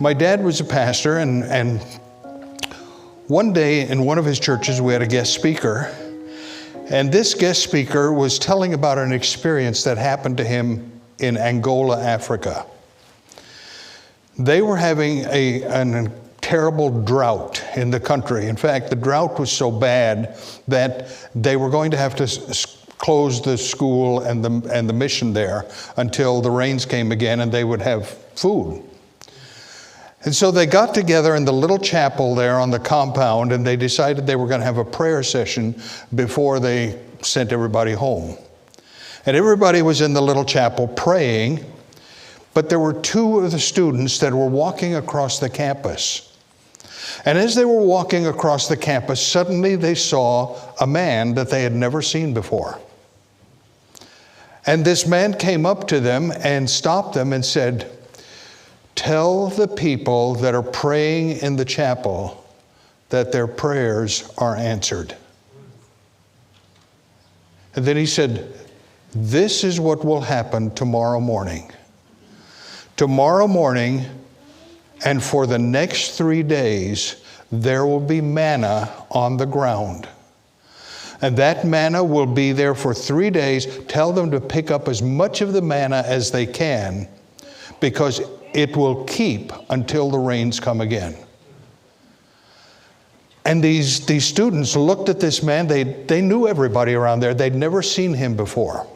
My dad was a pastor, and one day in one of his churches we had a guest speaker, and this guest speaker was telling about an experience that happened to him in Angola, Africa. They were having a terrible drought in the country. In fact, the drought was so bad that they were going to have to close the school and the mission there until the rains came again and they would have food. And so they got together in the little chapel there on the compound, and they decided they were going to have a prayer session before they sent everybody home. And everybody was in the little chapel praying, but there were two of the students that were walking across the campus. And as they were walking across the campus, suddenly they saw a man that they had never seen before. And this man came up to them and stopped them and said, "Tell the people that are praying in the chapel that their prayers are answered." And then he said, "This is what will happen tomorrow morning. Tomorrow morning, and for the next 3 days, there will be manna on the ground. And that manna will be there for 3 days. Tell them to pick up as much of the manna as they can, because it will keep until the rains come again." And these students looked at this man. They knew everybody around there. They'd never seen him before.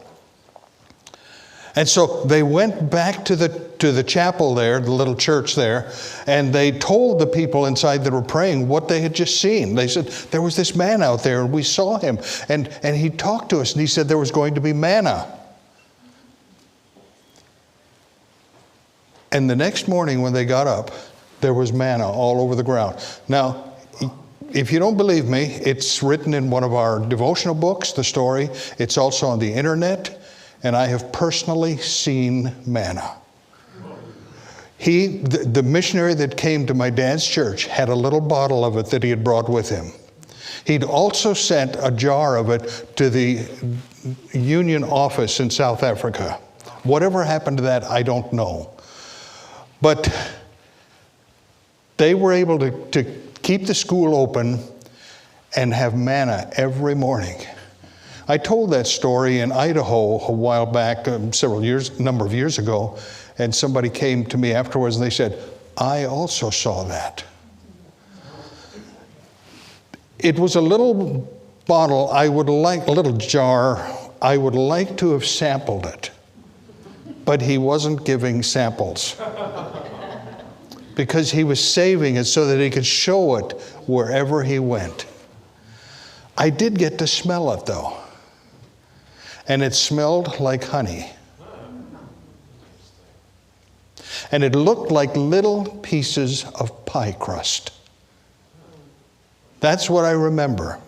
And so they went back to the chapel there, the little church there, and they told the people inside that were praying what they had just seen. They said, "There was this man out there, and we saw him, and he talked to us, and he said there was going to be manna." And the next morning when they got up, there was manna all over the ground. Now, if you don't believe me, it's written in one of our devotional books, the story. It's also on the internet, and I have personally seen manna. The missionary that came to my dad's church had a little bottle of it that he had brought with him. He'd also sent a jar of it to the Union office in South Africa. Whatever happened to that, I don't know. But they were able to keep the school open and have manna every morning. I told that story in Idaho a while back, number of years ago, and somebody came to me afterwards and they said, "I also saw that." It was a little bottle, a little jar. I would like to have sampled it, but he wasn't giving samples because he was saving it so that he could show it wherever he went. I did get to smell it though, and it smelled like honey. And it looked like little pieces of pie crust. That's what I remember.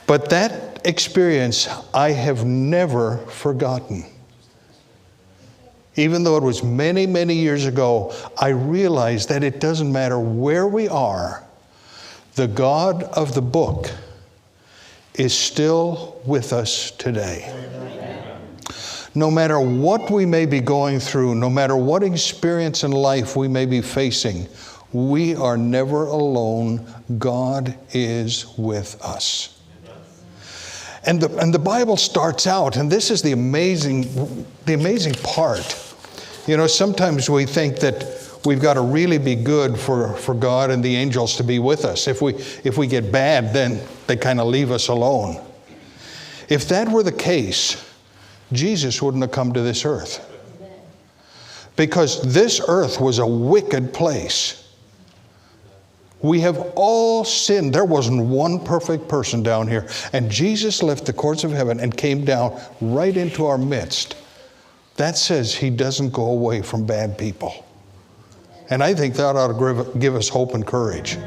But that experience I have never forgotten. Even though it was many, many years ago, I realized that it doesn't matter where we are, the God of the book is still with us today. No matter what we may be going through, no matter what experience in life we may be facing, we are never alone. God is with us. And the Bible starts out, and this is the amazing part. You know, sometimes we think that we've got to really be good for God and the angels to be with us. If we get bad, then they kind of leave us alone. If that were the case, Jesus wouldn't have come to this earth. Because this earth was a wicked place. We have all sinned. There wasn't one perfect person down here. And Jesus left the courts of heaven and came down right into our midst. That says he doesn't go away from bad people. And I think that ought to give us hope and courage.